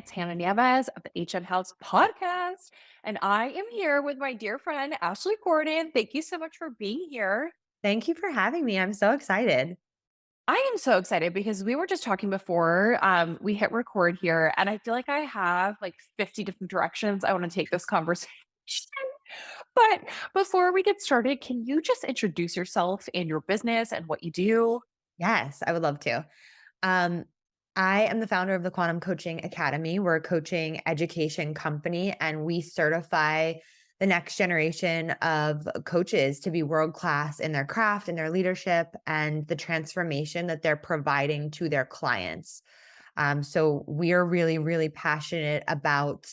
It's Hannah Nieves of the HN Haus podcast, and I am here with my dear friend Ashley Gordon. Thank you so much for being here. Thank you for having me. I'm so excited. I am so excited because we were just talking before we hit record here, and I feel like I have like 50 different directions I want to take this conversation. But before we get started, can you just introduce yourself and your business and what you do? Yes, I would love to. Um, I am the founder of the Quantum Coaching Academy. We're a coaching education company, and we certify the next generation of coaches to be world class in their craft, in their leadership, and the transformation that they're providing to their clients. So we are really, really passionate about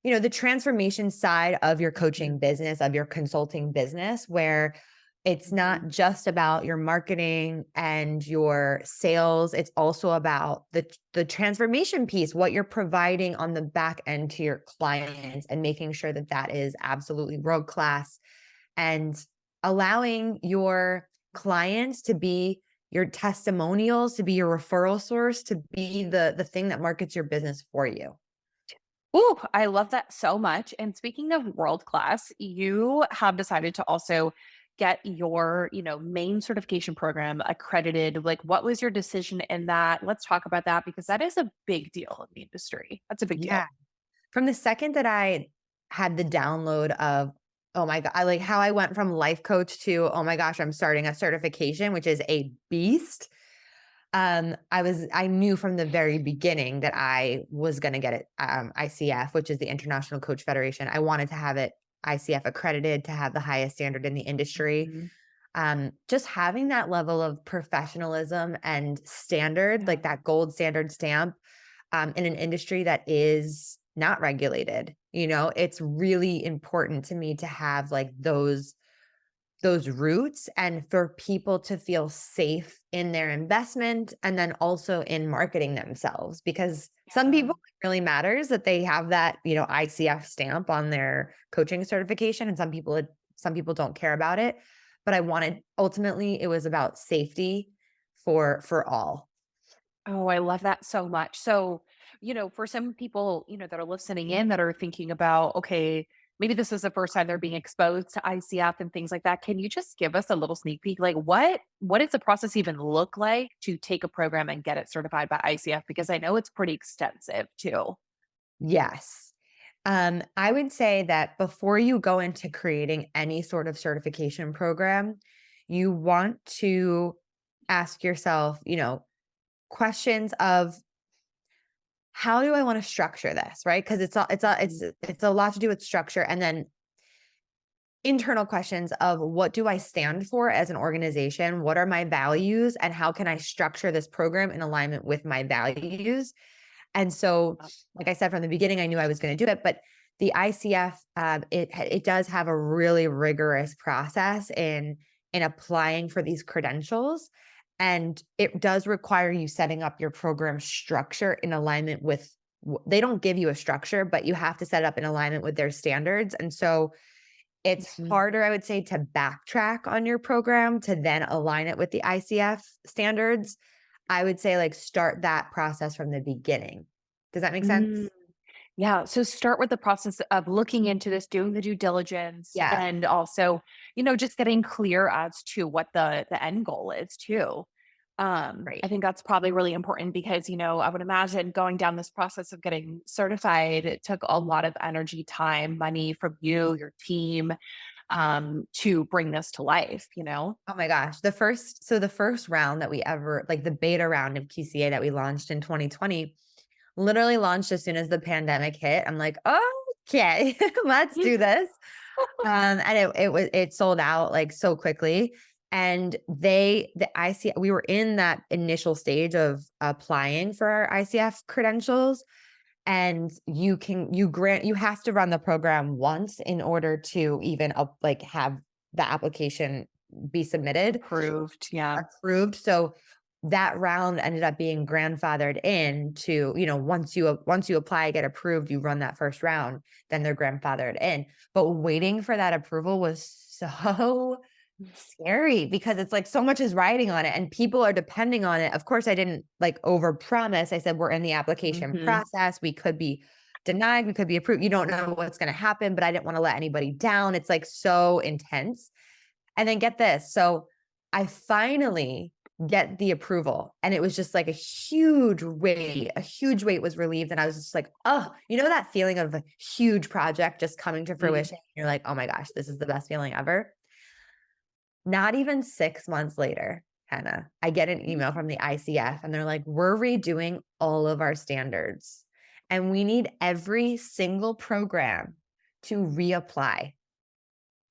the transformation side of your Mhm, coaching business, of your consulting business, where it's mhm. not just about your marketing and your sales. It's also about the transformation piece, what you're providing on the back end to your clients and making sure that that is absolutely world class and allowing your clients to be your testimonials, to be your referral source, to be the thing that markets your business for you. Ooh, I love that so much. And speaking of world class, you have decided to also get your, main certification program accredited. Like, what was your decision in that? Let's talk about that because that is a big deal in the industry. That's a big Yeah. deal. From the second that I had the download of, oh my god, I like how I went from life coach to, oh my gosh, I'm starting a certification, which is a beast. I knew from the very beginning that I was gonna get it, ICF, which is the International Coach Federation. I wanted to have it ICF accredited to have the highest standard in the industry. Mhm. Just having that level of professionalism and standard, Yeah. like that gold standard stamp, in an industry that is not regulated. It's really important to me to have like those roots and for people to feel safe in their investment and then also in marketing themselves because some Yeah. people it really matters that they have that, ICF stamp on their coaching certification and some people don't care about it, but I wanted ultimately it was about safety for all. Oh, I love that so much. So, for some people, that are listening in that are thinking about, okay, maybe this is the first time they're being exposed to ICF and things like that. Can you just give us a little sneak peek? Like what does the process even look like to take a program and get it certified by ICF? Because I know it's pretty extensive too. Yes. I would say that before you go into creating any sort of certification program, you want to ask yourself, questions of how do I want to structure this, right? Because Mhm. it's a lot to do with structure, and then internal questions of what do I stand for as an organization? What are my values, and how can I structure this program in alignment with my values? And so, like I said from the beginning, I knew I was going to do it, but the ICF, it does have a really rigorous process in applying for these credentials, and it does require you setting up your program structure in alignment with. They don't give you a structure, but you have to set it up in alignment with their standards, and so it's Mhm. harder, I would say, to backtrack on your program to then align it with the ICF standards. I would say, like, start that process from the beginning. Does that make Mm. sense? Yeah. So start with the process of looking into this, doing the due diligence, Yeah, and also, just getting clear as to what the end goal is too. right. I think that's probably really important because, I would imagine going down this process of getting certified, it took a lot of energy, time, money from you, your team, to bring this to life. Oh my gosh. The first round that we ever like the beta round of QCA that we launched in 2020, literally launched as soon as the pandemic hit. I'm like, "Okay, let's do this." And it sold out, like, so quickly, and the IC we were in that initial stage of applying for our ICF credentials, and you have to run the program once in order to even like, have the application be submitted, Approved. Yeah. approved, so that round ended up being grandfathered in to, once you apply, get approved, you run that first round, then they're grandfathered in. But waiting for that approval was so scary because it's like so much is riding on it and people are depending on it. Of course, I didn't like overpromise. I said, we're in the application Mhm. process. We could be denied. We could be approved. You don't know what's going to happen, but I didn't want to let anybody down. It's like so intense. And then get this. So I finally get the approval and it was just like a huge weight was relieved. And I was just like, oh, you know, that feeling of a huge project just coming to Mm. fruition. You're like, oh my gosh, this is the best feeling ever. Not even 6 months later, Hannah, I get an email from the ICF and they're like, "We're redoing all of our standards, and we need every single program to reapply."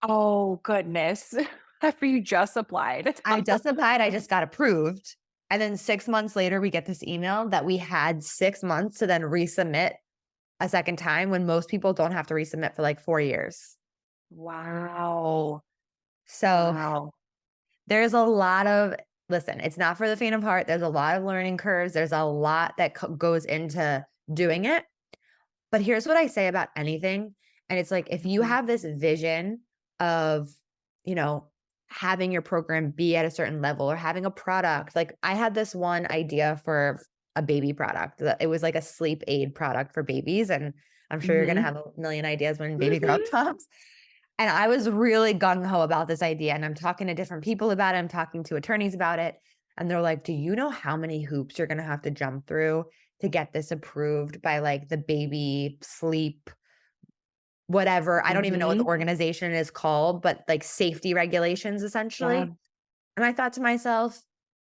Oh, goodness. After you just applied. I just applied, I just got approved, and then 6 months later, we get this email that we had 6 months to then resubmit a second time when most people don't have to resubmit for, like, 4 years. Wow. So, Wow. there's a lot of listen, it's not for the faint of heart, there's a lot of learning curves, there's a lot that goes into doing it, but here's what I say about anything, and it's like, if you Mhm. have this vision of, you know, having your program be at a certain level or having a product, like, I had this one idea for a baby product, that it was like a sleep aid product for babies, and I'm sure you're gonna Mhm. have a million ideas when baby girl Mhm. comes. And I was really gung ho about this idea. And I'm talking to different people about it. I'm talking to attorneys about it. And they're like, do you know how many hoops you're going to have to jump through to get this approved by like the baby sleep, whatever? I don't even know what the Mhm. organization is called, but like safety regulations Yeah. essentially. And I thought to myself,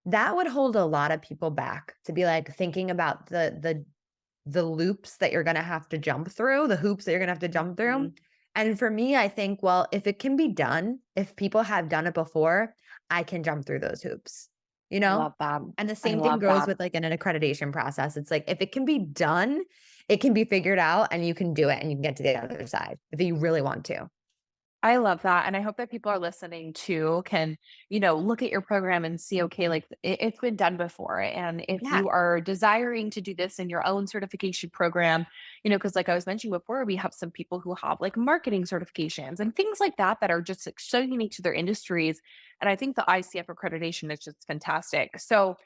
that would hold a lot of people back to be like thinking about the loops that you're gonna have to jump through, the hoops that you're gonna have to jump through. Mhm. And for me, I think, well, if it can be done, if people have done it before, I can jump through those hoops, you I know? love that. And the I same thing love goes that. with like an accreditation process. It's like if it can be done, it can be figured out and you can do it and you can get to the other side if you really want to. I love that, and I hope that people are listening too can, look at your program and see, okay, like it's been done before. And if Yeah. you are desiring to do this in your own certification program, because like I was mentioning before, we have some people who have like marketing certifications and things like that that are just like, so unique to their industries. And I think the ICF accreditation is just fantastic. So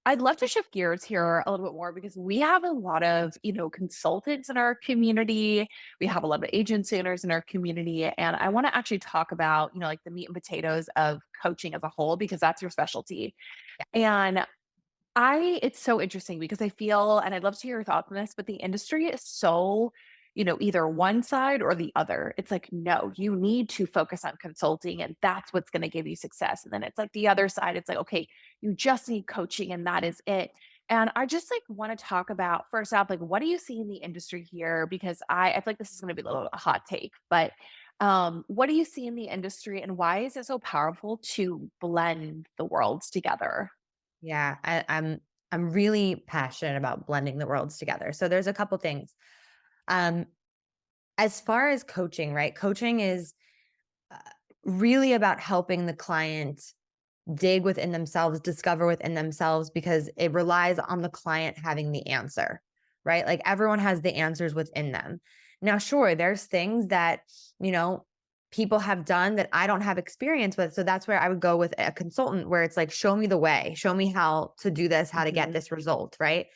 I'd love to shift gears here a little bit more because we have a lot of, consultants in our community. We have a lot of agency owners in our community. And I want to actually talk about, like the meat and potatoes of coaching as a whole, because that's your specialty. Yes. And it's so interesting because I feel, and I'd love to hear your thoughts on this, but the industry is so, either one side or the other. It's like, no, you need to focus on consulting and that's what's going to give you success. And then it's like the other side, it's like, okay, you just need coaching and that is it. And I just like want to talk about first off, like, what do you see in the industry here? Because I feel like this is going to be a little a hot take, but what do you see in the industry and why is it so powerful to blend the worlds together? Yeah. I'm really passionate about blending the worlds together. So there's a couple things. Um, as far as coaching, right? Coaching is uh, really about helping the client dig within themselves, discover within themselves, because it relies on the client having the answer, right? Like everyone has the answers within them. Now, sure, there's things that, you know, people have done that I don't have experience with. So that's where I would go with a consultant where it's like, show me the way, show me how to do this, how to get Mhm. this result, right?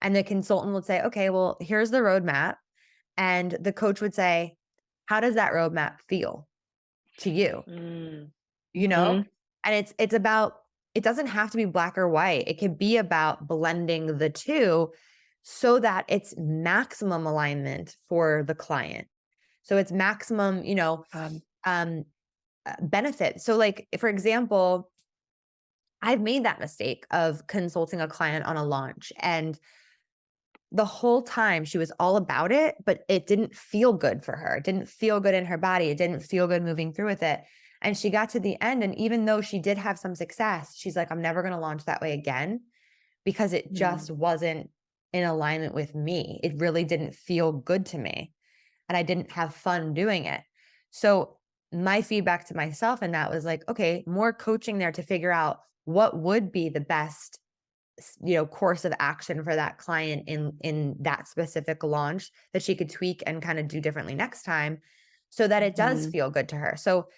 And the consultant would say, okay, well, here's the roadmap. And the coach would say, how does that roadmap feel to you? Mm. You know? Mhm. And it's about it doesn't have to be black or white. It can be about blending the 2 so that it's maximum alignment for the client. So it's maximum, um, benefit. So like, for example, I've made that mistake of consulting a client on a launch and the whole time she was all about it, but it didn't feel good for her. It didn't feel good in her body. It didn't feel good moving through with it. And she got to the end. And even though she did have some success, she's like, I'm never going to launch that way again because it Mm. just wasn't in alignment with me. It really didn't feel good to me. And I didn't have fun doing it. So my feedback to myself in that was like, okay, more coaching there to figure out what would be the best course of action for that client in that specific launch that she could tweak and kind of do differently next time so that it does Mhm. feel good to her. So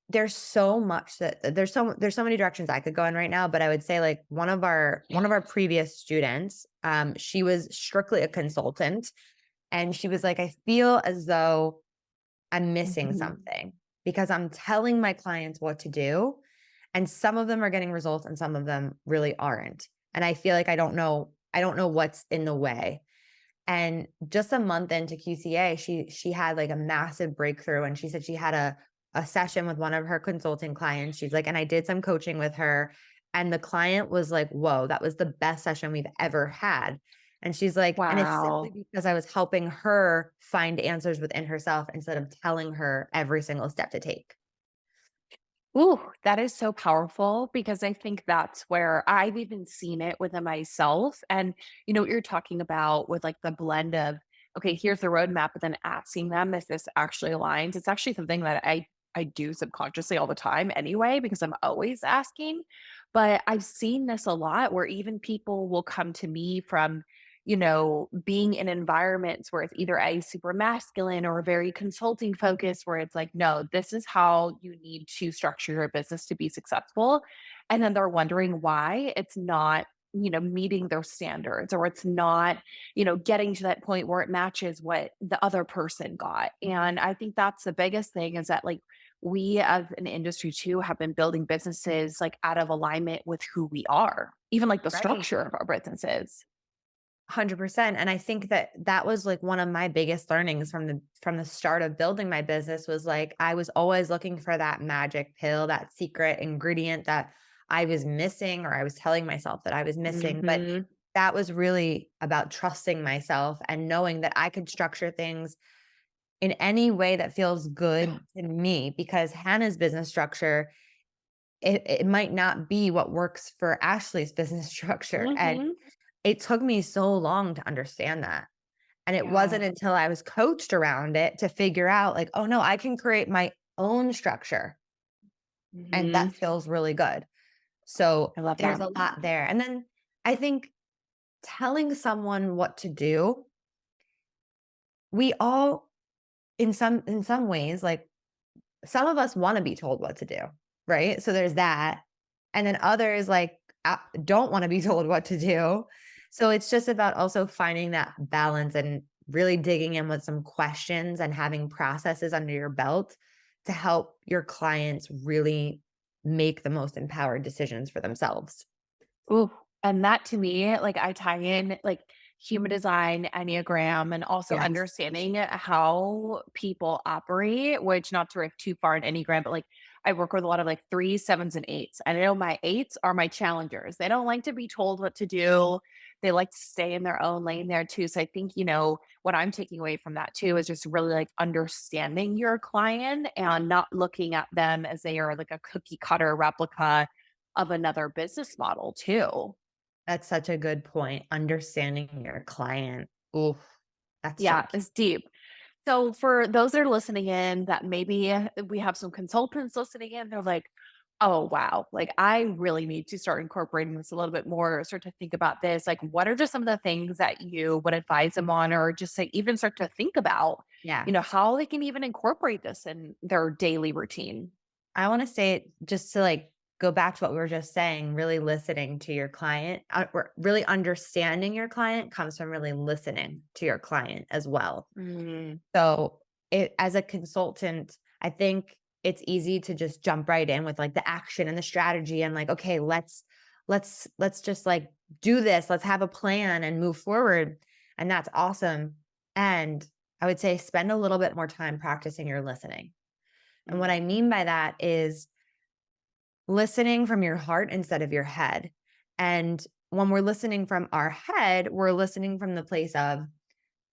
There's so much that there's so many directions I could go in right now, but I would say, like, one of our previous students, she was strictly a consultant, and she was like, "I feel as though I'm missing Mhm. something because I'm telling my clients what to do, and some of them are getting results and some of them really aren't. And I feel like I don't know what's in the way." And just a month into QCA, she had like a massive breakthrough, and she said she had a session with one of her consulting clients. She's like, and I did some coaching with her, and the client was like, "Whoa, that was the best session we've ever had." And she's like, and it's simply Wow. because I was helping her find answers within herself instead of telling her every single step to take. Ooh, that is so powerful because I think that's where I've even seen it within myself. And what you're talking about with like the blend of, okay, here's the roadmap, but then asking them if this actually aligns. It's actually something that I do subconsciously all the time anyway, because I'm always asking. But I've seen this a lot where even people will come to me from being in environments where it's either a super masculine or very consulting focused, where it's like, no, this is how you need to structure your business to be successful. And then they're wondering why it's not, meeting their standards, or it's not, getting to that point where it matches what the other person got. And I think that's the biggest thing is that, like, we as an industry too have been building businesses like out of alignment with who we are, even like the Right. structure of our businesses. 100%, and I think that that was, like, one of my biggest learnings from the start of building my business was, like, I was always looking for that magic pill, that secret ingredient that I was missing or I was telling myself that I was missing, but Mhm. that was really about trusting myself and knowing that I could structure things in any way that feels good to me because Hannah's business structure, it might not be what works for Ashley's business structure, and Mhm. it took me so long to understand that. And it Yeah. wasn't until I was coached around it to figure out like, "Oh, no, I can create my own structure, and Mhm. that feels really good." So, I love there's that. a lot there. And then I think telling someone what to do, we all in some ways, like, some of us wanna be told what to do, right? So there's that. And then others, like, don't wanna be told what to do. So it's just about also finding that balance and really digging in with some questions and having processes under your belt to help your clients really make the most empowered decisions for themselves. Ooh, and that to me, like, I tie in, like, human design, Enneagram, and also Yes. understanding how people operate, which not to riff too far in Enneagram, but, like, I work with a lot of, like, 3s, 7s, and 8s, and I know my 8s are my challengers. They don't like to be told what to do. They like to stay in their own lane there too, so I think, what I'm taking away from that too is just really, like, understanding your client and not looking at them as they are, like, a cookie cutter replica of another business model too. That's such a good point, understanding your client. Ooh, that's so Yeah, key. it's deep. So for those that are listening in that maybe we have some consultants listening in, they're like, "Oh, wow. Like I really need to start incorporating this a little bit more, start to think about this." Like what are just some of the things that you would advise them on or just like even start to think about, Yeah. how they can even incorporate this in their daily routine? I wanna say it just to, like, go back to what we were just saying, really listening to your client, or really understanding your client comes from really listening to your client as well. Mm, So, it as a consultant, I think it's easy to just jump right in with, like, the action and the strategy and, like, "Okay, let's just, like, do this. Let's have a plan and move forward," and that's awesome, and I would say spend a little bit more time practicing your listening. And what mm, I mean by that is listening from your heart instead of your head. And when we're listening from our head, we're listening from the place of,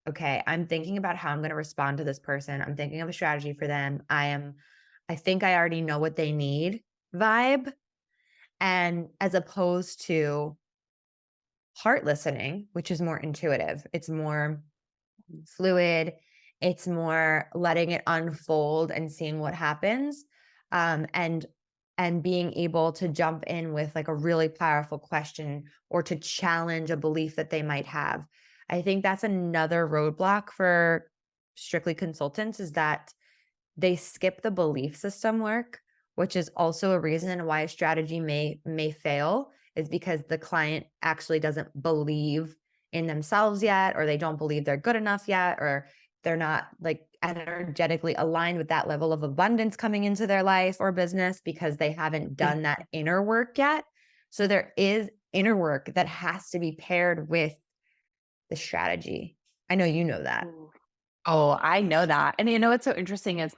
okay, I'm thinking about how I'm going to respond to this person. I'm thinking of a strategy for them. I think I already know what they need vibe. And as opposed to heart listening, which is more intuitive, it's more mm. fluid, it's more letting it unfold and seeing what happens, and being able to jump in with, like, a really powerful question or to challenge a belief that they might have. I think that's another roadblock for strictly consultants is that they skip the belief system work which is also a reason why a strategy may fail is because the client actually doesn't believe in themselves yet, or they don't believe they're good enough yet, or they're not like energetically aligned with that level of abundance coming into their life or business because they haven't done that inner work yet. So there is inner work that has to be paired with the strategy. I know you know that. Ooh. Oh, I know that. And you know what's so interesting is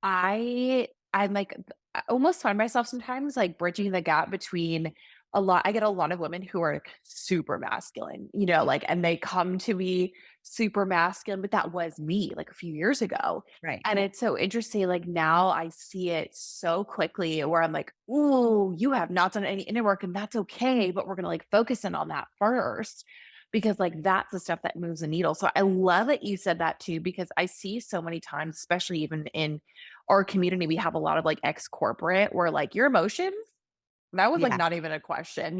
I'm like I almost find myself sometimes like bridging the gap between I get a lot of women who are like, super masculine, like and they come to me super masculine, but that was me like a few years ago. Right. And it's so interesting. Like now I see it so quickly where I'm like, ooh, you have not done any inner work and that's okay. But we're gonna like focus in on that first because like that's the stuff that moves the needle. So I love that you said that too, because I see so many times, especially even in our community, we have a lot of like ex corporate where like your emotions, that was like Yeah. not even a question?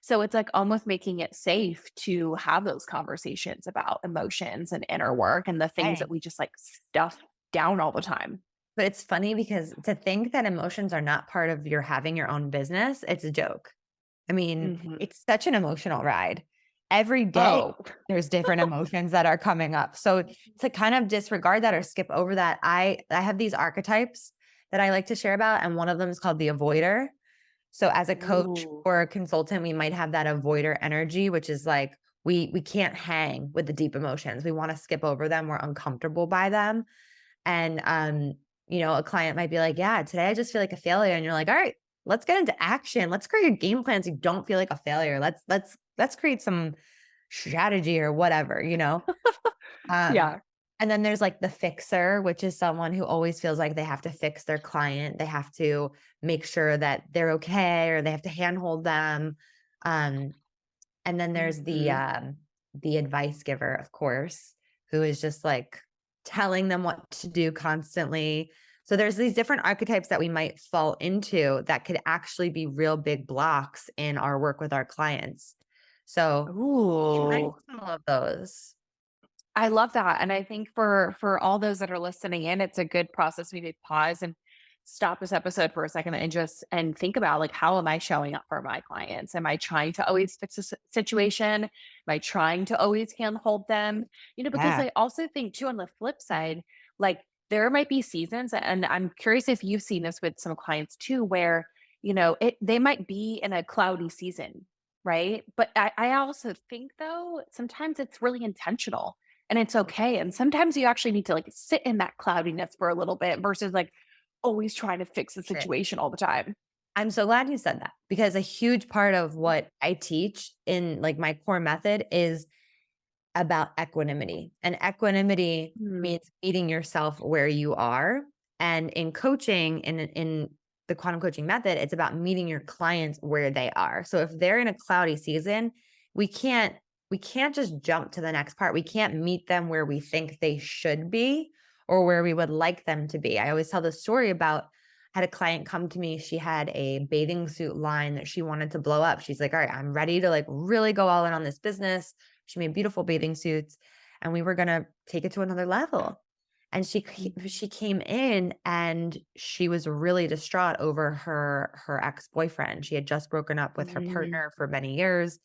So it's like almost making it safe to have those conversations about emotions and inner work and the things that Right. we just like stuff down all the time. But it's funny because to think that emotions are not part of your having your own business, it's a joke. I mean, Mhm. it's such an emotional ride. Every day, Oh, there's different emotions that are coming up. So to kind of disregard that or skip over that, I have these archetypes that I like to share about, and one of them is called the avoider. So as a coach ooh, or a consultant, we might have that avoider energy, which is like we can't hang with the deep emotions. We want to skip over them. We're uncomfortable by them. And a client might be like, "Yeah, today I just feel like a failure." And you're like, "All right, let's get into action. Let's create a game plan so you don't feel like a failure. Let's create some strategy or whatever." Um, yeah. and then there's like the fixer, which is someone who always feels like they have to fix their client. They have to make sure that they're okay or they have to handhold them. Um, and then there's Mhm. the advice giver, of course, who is just like telling them what to do constantly. So there's these different archetypes that we might fall into that could actually be real big blocks in our work with our clients. So be Ooh. mindful of those. I love that, and I think for all those that are listening in, it's a good process maybe to pause and stop this episode for a second and just and think about like how am I showing up for my clients? Am I trying to always fix a situation? Am I trying to always handhold them? Because Yeah. I also think too on the flip side, like there might be seasons, and I'm curious if you've seen this with some clients too, where they might be in a cloudy season, right? But I also think though sometimes it's really intentional and it's okay. And sometimes you actually need to like sit in that cloudiness for a little bit versus like always trying to fix the Sure. situation all the time. I'm so glad you said that because a huge part of Mm. what I teach in like my core method is about equanimity. And equanimity Mm. means meeting yourself where you are. And in coaching, in the quantum coaching method, it's about meeting your clients where they are. So if they're in a cloudy season, we can't we can't just jump to the next part. We can't meet them where we think they should be or where we would like them to be. I always tell the story about had a client come to me. She had a bathing suit line that she wanted to blow up. She's like, "All right, I'm ready to like really go all in on this business." She made beautiful bathing suits, and we were gonna take it to another level. And she came in and she was really distraught over her ex-boyfriend. She had just broken up with her Mm. partner for many years,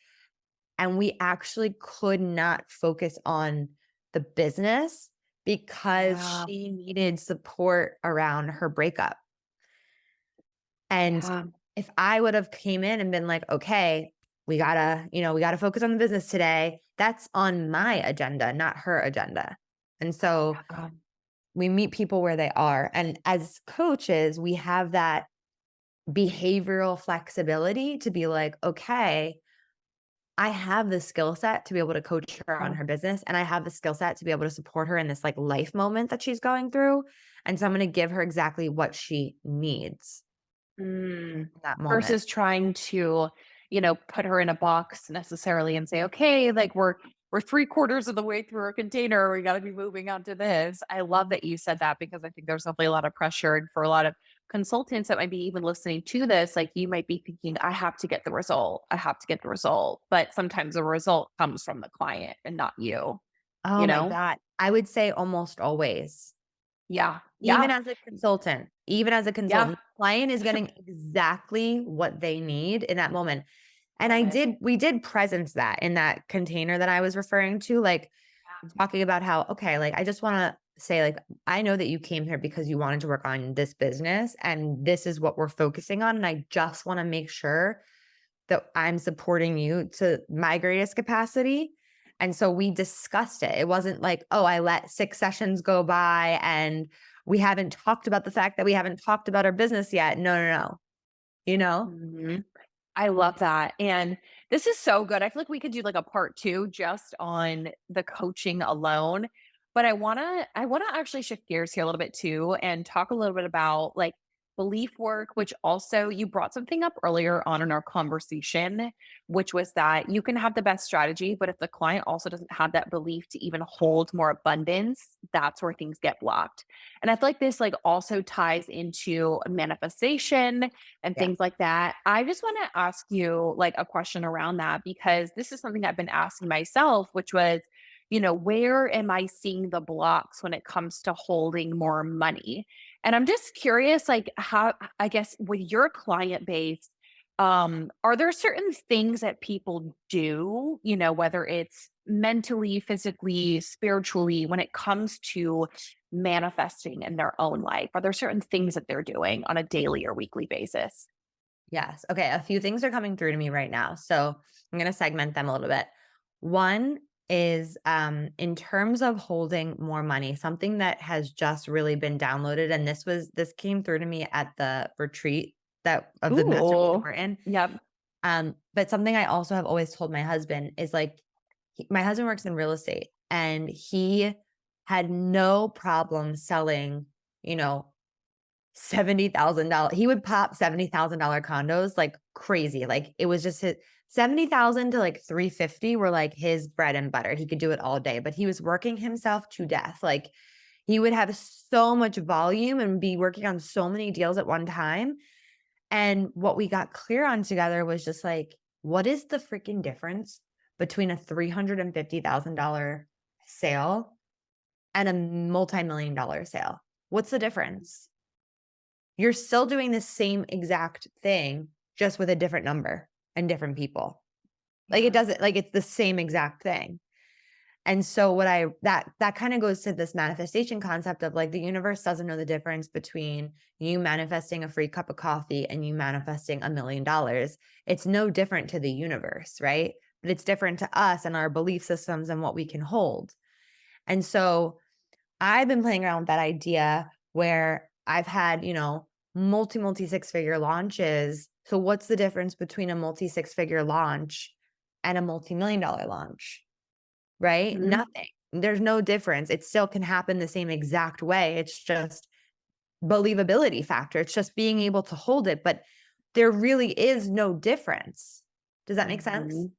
and we actually could not focus on the business because Yeah. she needed support around her breakup. And Yeah. if I would have came in and been like, "Okay, we gotta focus on the business today," that's on my agenda, not her agenda. And so Yeah. we meet people where they are. And as coaches, we have that behavioral flexibility to be like, "Okay, I have the skill set to be able to coach her on Yeah. her business, and I have the skill set to be able to support her in this like life moment that she's going through. And so I'm gonna give her exactly what she needs Mm. in that moment." Versus trying to, put her in a box necessarily and say, okay, like we're three-quarters of the way through our container. We got to be moving on to this. I love that you said that because I think there's definitely a lot of pressure. And for a lot of consultants that might be even listening to this, like you might be thinking, I have to get the result. I have to get the result. But sometimes the result comes from the client and not you, Oh you my know? god. I would say almost always. Yeah. Even Yeah. as a consultant, even as a Yeah. consultant, client is getting exactly what they need in that moment. And Love it. we did presence that in that container that I was referring to, like Yeah. talking about how, okay, like I just want to say, like, I know that you came here because you wanted to work on this business and this is what we're focusing on. And I just want to make sure that I'm supporting you to my greatest capacity. And so we discussed it. It wasn't like, oh, I let 6 sessions go by and we haven't talked about the fact that we haven't talked about our business yet. No, no, no. You know? Mhm. I love that. And this is so good. I feel like we could do like a part 2 just on the coaching alone. But I want to actually shift gears here a little bit too and talk a little bit about like belief work, which also you brought something up earlier on in our conversation, which was that you can have the best strategy, but if the client also doesn't have that belief to even hold more abundance, that's where things get blocked. And I feel like this like also ties into manifestation and Yeah. things like that. I just want to ask you like a question around that because this is something I've been asking myself, which was, where am I seeing the blocks when it comes to holding more money? And I'm just curious, like, how, I guess, with your client base, are there certain things that people do, whether it's mentally, physically, spiritually, when it comes to manifesting in their own life? Are there certain things that they're doing on a daily or weekly basis? Yes. Okay. A few things are coming through to me right now. So I'm going to segment them a little bit. One is in terms of holding more money, something that has just really been downloaded. And this came through to me at the retreat that of the mastermind that Ooh. we're in. Yep. But something I also have always told my husband is like my husband works in real estate and he had no problem selling, you know, $70,000. He would pop $70,000 condos like crazy. Like it was just his 70,000 to like 350 were like his bread and butter. He could do it all day, but he was working himself to death. Like he would have so much volume and be working on so many deals at one time. And what we got clear on together was just like, what is the freaking difference between a $350,000 sale and a multi-million dollar sale? What's the difference? You're still doing the same exact thing, just with a different number and different people. Like it Yeah. doesn't like it's the same exact thing. And so what I that kind of goes to this manifestation concept of like the universe doesn't know the difference between you manifesting a free cup of coffee and you manifesting $1 million. It's no different to the universe, right? But it's different to us and our belief systems and what we can hold. And so I've been playing around with that idea where I've had, multi six-figure launches. So what's the difference between a multi six-figure launch and a multi-million dollar launch, right? Mhm. Nothing. There's no difference. It still can happen the same exact way. It's just believability factor. It's just being able to hold it, but there really is no difference. Does that make sense? Mhm.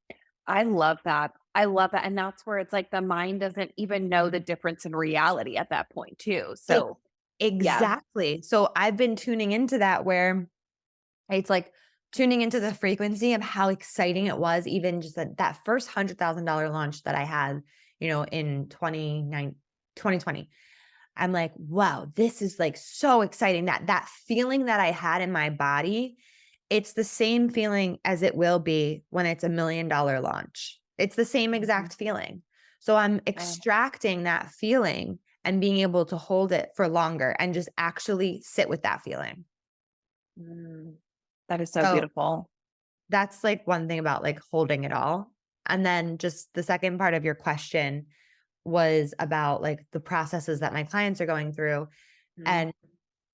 I love that. I love that. And that's where it's like the mind doesn't even know the difference in reality at that point, too. E So, yeah. exactly. So I've been tuning into that where it's like tuning into the frequency of how exciting it was, even just that first $100,000 launch that I had, in 2020. I'm like, wow, this is like so exciting. That feeling that I had in my body, it's the same feeling as it will be when it's $1 million launch. It's the same Mhm. exact feeling. So I'm Oh, extracting that feeling and being able to hold it for longer and just actually sit with that feeling. mm. That is so So beautiful. that's, like, one thing about, like, holding it all. And then just the second part of your question was about, like, the processes that my clients are going through. Mhm. And,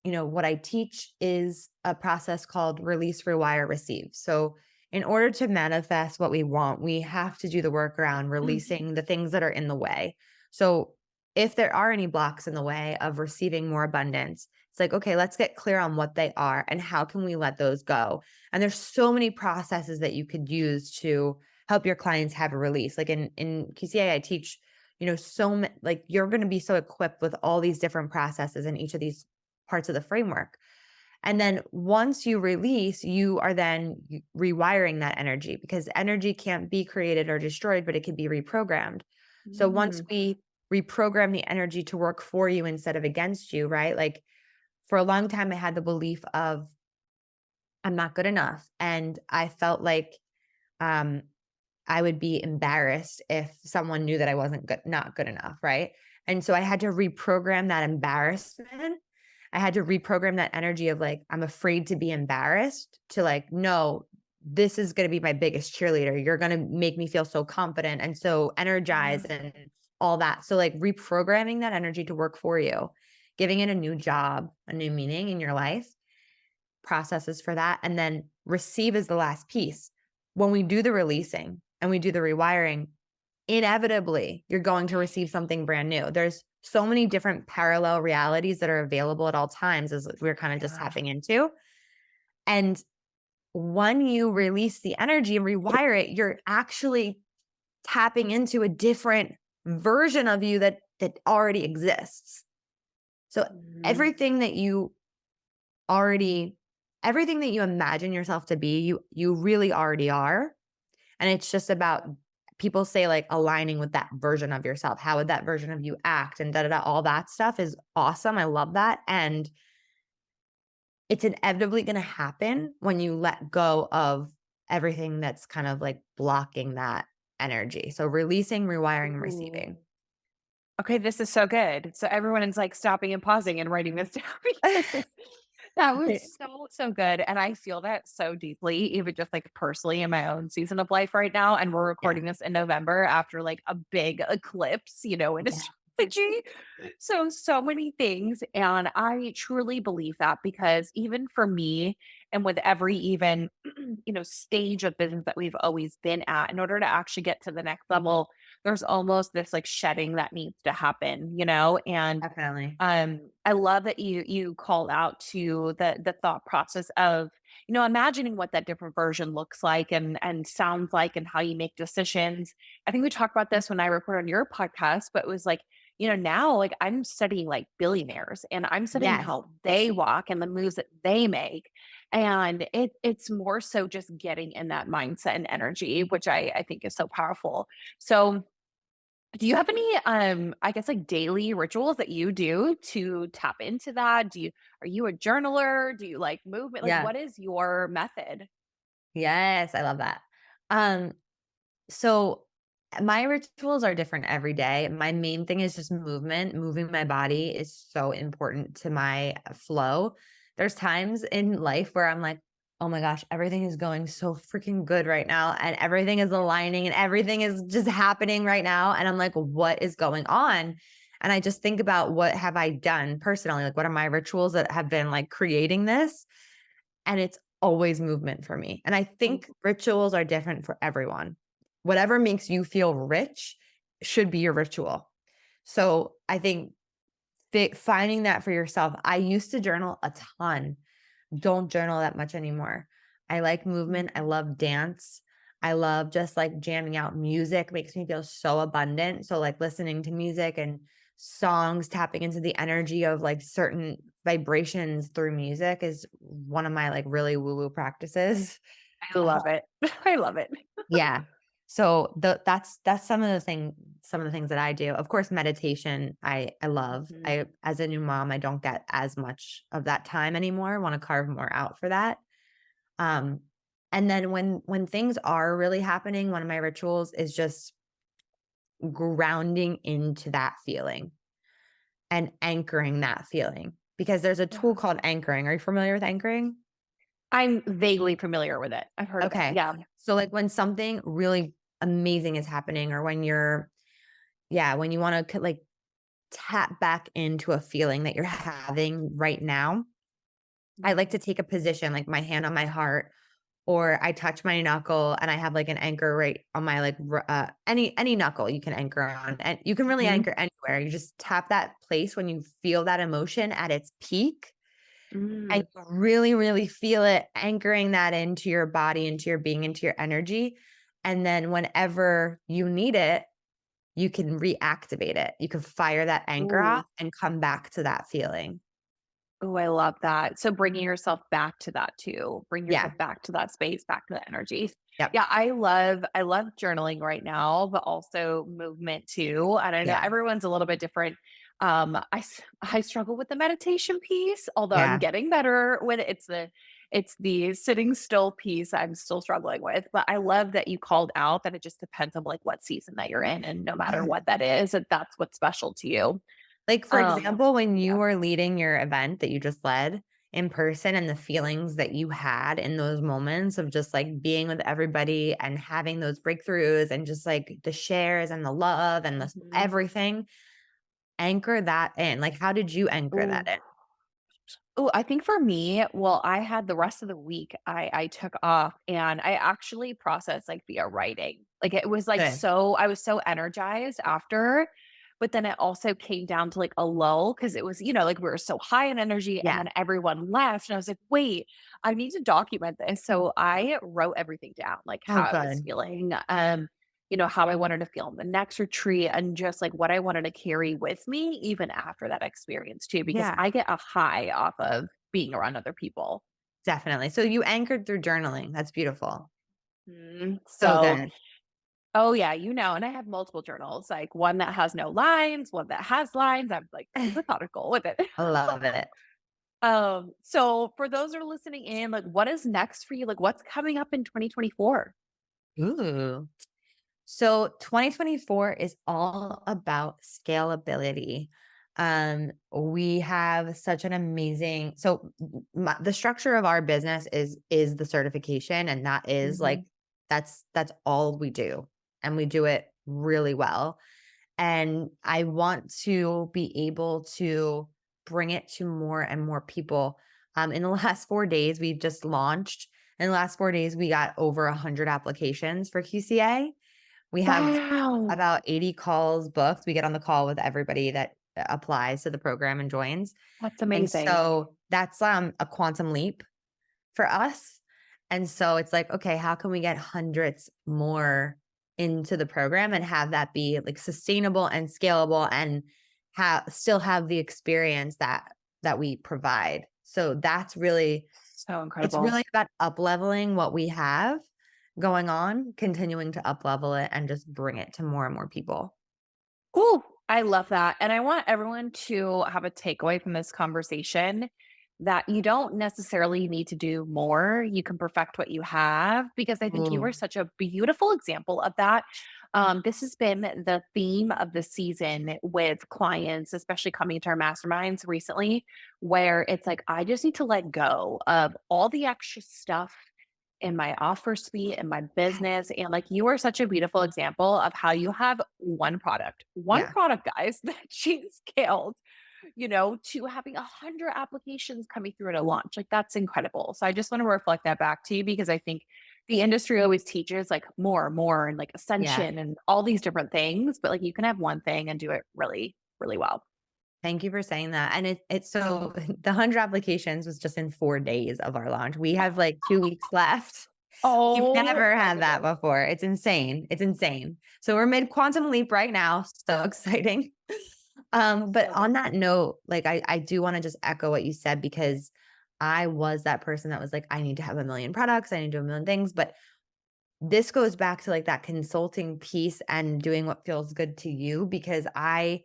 what I teach is a process called release, rewire, receive. So in order to manifest what we want, we have to do the work around releasing the things that are in the way. So if there are any blocks in the way of receiving more abundance, it's like, okay, let's get clear on what they are and how can we let those go. And there's so many processes that you could use to help your clients have a release. Like in QCA, I teach, like you're going to be so equipped with all these different processes in each of these parts of the framework. And then once you release, you are then rewiring that energy because energy can't be created or destroyed, but it can be reprogrammed. So once Mm. we reprogram the energy to work for you instead of against you, right? Like for a long time, I had the belief of I'm not good enough. And I felt like um, I would be embarrassed if someone knew that I wasn't good, not good enough, right? And so I had to reprogram that embarrassment. I had to reprogram that energy of like, I'm afraid to be embarrassed to like, no, this is going to be my biggest cheerleader. You're going to make me feel so confident and so energized Mhm. and all that. So, like, reprogramming that energy to work for you, giving it a new job, a new meaning in your life, processes for that. And then receive is the last piece. When we do the releasing and we do the rewiring, inevitably you're going to receive something brand new. There's so many different parallel realities that are available at all times, as we're kind of just Yeah. tapping into. And when you release the energy and rewire it, you're actually tapping into a different version of you that already exists. So Mhm. everything that you already everything that you imagine yourself to be, you really already are. And it's just about people say like aligning with that version of yourself. How would that version of you act and da da da, all that stuff is awesome. I love that. And it's inevitably going to happen when you let go of everything that's kind of like blocking that energy. So releasing, rewiring, and receiving. Ooh. Okay, this is so good. So everyone is like stopping and pausing and writing this down because that was so, so good. And I feel that so deeply, even just like personally in my own season of life right now. And we're Yeah. recording this in November after like a big eclipse, in Yeah. astrology. So, so many things. And I truly believe that because even for me, and with every even, stage of business that we've always been at, in order to actually get to the next level, there's almost this like shedding that needs to happen, and Definitely. I love that you called out to the thought process of, imagining what that different version looks like and sounds like and how you make decisions. I think we talked about this when I recorded on your podcast, but it was like, now like I'm studying like billionaires and I'm studying Yes. how they walk and the moves that they make. And it's more so just getting in that mindset and energy, which I think is so powerful. So do you have any, I guess, like, daily rituals that you do to tap into that? Are you a journaler? Do you like movement? Like, Yeah. what is your method? Yes. I love that. Um, So my rituals are different every day. My main thing is just movement. Moving my body is so important to my flow. There's times in life where I'm like, oh my gosh, everything is going so freaking good right now. And everything is aligning and everything is just happening right now. And I'm like, what is going on? And I just think about what have I done personally? Like, what are my rituals that have been like creating this? And it's always movement for me. And I think rituals are different for everyone. Whatever makes you feel rich should be your ritual. So I think finding that for yourself. I used to journal a ton, don't journal that much anymore. I like movement. I Mhm. love dance. I love just like jamming out music makes me feel so abundant. So like listening to music and songs, tapping into the energy of like certain vibrations through music is one of my like really woo woo practices. I love it. I love it. Yeah. So that's some of the things that I do. Of course, meditation I love. Mhm. I as a new mom, I don't get as much of that time anymore. Want to carve more out for that. Um and then when things are really happening, one of my rituals is just grounding into that feeling and anchoring that feeling because there's a tool Yeah. called anchoring. Are you familiar with anchoring? I'm vaguely familiar with it. I've heard of it. Okay. Yeah. So like when something really amazing is happening or when you're yeah, when you wanna like, tap back into a feeling that you're having right now, I like to Mhm. take a position, like, my hand on my heart, or I touch my knuckle, and I have, like, an anchor right on my, like, any knuckle you can anchor on, and you can really Mhm. anchor anywhere. You just tap that place when you feel that emotion at its peak, and Mm. you really, really feel it anchoring that into your body, into your being, into your energy, and then whenever you need it, you can reactivate it. You can fire that anchor off Ooh. and come back to that feeling. Oh, I love that. So bringing yourself back to that too. Bring yourself Yeah. back to that space, back to that energy. Yep. Yeah, I love journaling right now, but also movement too. And I know Yeah. everyone's a little bit different. I struggle with the meditation piece, although I'm Yeah. getting better when it's the sitting still piece I'm still struggling with. But I love that you called out that it just depends on like what season that you're in, and no matter Yeah. what that is, that that's what's special to you. Like, for Um, example, when you yeah. were leading your event that you just led in person and the feelings that you had in those moments of just like being with everybody and having those breakthroughs and just like the shares and the love and the Mhm. everything, anchor that in. Like, how did you anchor that Ooh. in? Oh, I think for me, well, I had the rest of the week I took off and I actually processed like via writing. Like it was like Good. so I was so energized after, but then it also came down to like a lull because it was, like we were so high in energy and Yeah. then everyone left. And I was like, wait, I need to document this. So I wrote everything down, like Oh, how I was good. feeling. How I wanted to feel in the next retreat and just like what I wanted to carry with me even after that experience too, because Yeah, I get a high off of being around other people. definitely. So you anchored through journaling. That's beautiful. So So, good. oh yeah, and I have multiple journals, like one that has no lines, one that has lines. I'm like I super methodical with it. love it. So for those that are listening in, like what is next for you? Like what's coming up in 2024? Ooh. So 2024 is all about scalability. We have such an amazing the structure of our business is the certification, and that is like Mhm. that's all we do, and we do it really well. And I want to be able to bring it to more and more people. In the last 4 days, we've just launched. In the last 4 days, we got over 100 applications for QCA. We have Wow. about 80 calls booked. We get on the call with everybody that applies to the program and joins. That's And amazing. so that's a quantum leap for us. And so it's like, okay, how can we get hundreds more into the program and have that be like sustainable and scalable and still have the experience that we provide. So that's really So it's incredible. really about up leveling what we have going on, continuing to up level it and just bring it to more and more people. Cool. I love that. And I want everyone to have a takeaway from this conversation that you don't necessarily need to do more. You can perfect what you have because I think you Ooh, are such a beautiful example of that. This has been the theme of the season with clients, especially coming to our masterminds recently, where it's like, I just need to let go of all the extra stuff in my offer suite, in my yes. business. And like you are such a beautiful example of how you have one Yeah. product, guys, that she scaled, to having 100 applications coming through at a launch. Like that's incredible. So I just want to reflect that back to you because I think the industry always teaches like more, and like Yeah. ascension and all these different things, but like you can have one thing and do it really, really well. Thank you for saying that. And it's so the 100 applications was just in 4 days of our launch. We have like 2 weeks left. We've Oh never my had that goodness. before. It's insane. It's insane. So we're mid quantum leap right now. So exciting. But So on good. that note, like I do want to just echo what you said because I was that person that was like, I need to have a million products, I need to do a million things. But this goes back to like that consulting piece and doing what feels good to you because I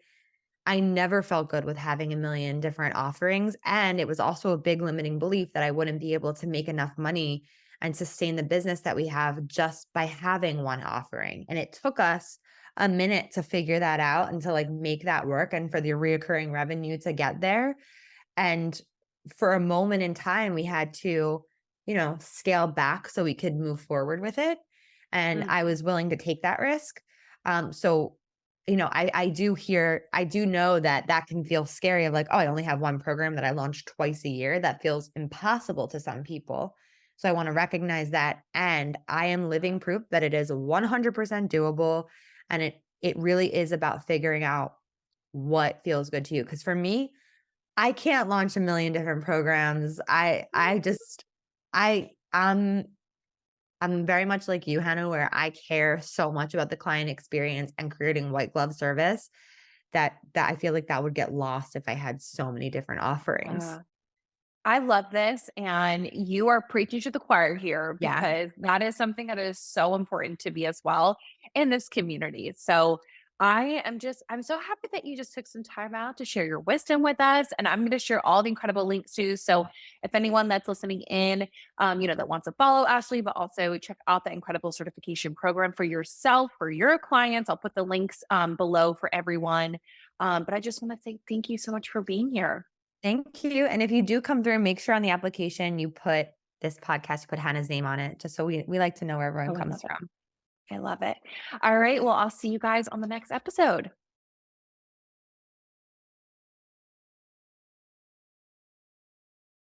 never felt good with having a million different offerings, and it was also a big limiting belief that I wouldn't be able to make enough money and sustain the business that we have just by having one offering, and it took us a minute to figure that out and to, like, make that work and for the reoccurring revenue to get there, and for a moment in time, we had to, scale back so we could move forward with it, and Mm. I was willing to take that risk. So, I do know that that can feel scary of like, oh, I only have one program that I launch twice a year. That feels impossible to some people. So I want to recognize that. And I am living proof that it is 100% doable. And it really is about figuring out what feels good to you. Cause for me, I can't launch a million different programs. I just I I'm very much like you, Hannah, where I care so much about the client experience and creating white glove service that I feel like that would get lost if I had so many different offerings. Yeah. I love this. And you are preaching to the choir here Yeah. because that is something that is so important to me as well in this community. So I'm so happy that you just took some time out to share your wisdom with us. And I'm going to share all the incredible links too. So if anyone that's listening in, that wants to follow Ashley, but also check out the incredible certification program for yourself, for your clients, I'll put the links below for everyone. But I just want to say thank you so much for being here. Thank you. And if you do come through, make sure on the application you put this podcast, you put Hannah's name on it, just so we like to know where everyone Oh, I comes love it. from. I love it. All right. Well, I'll see you guys on the next episode.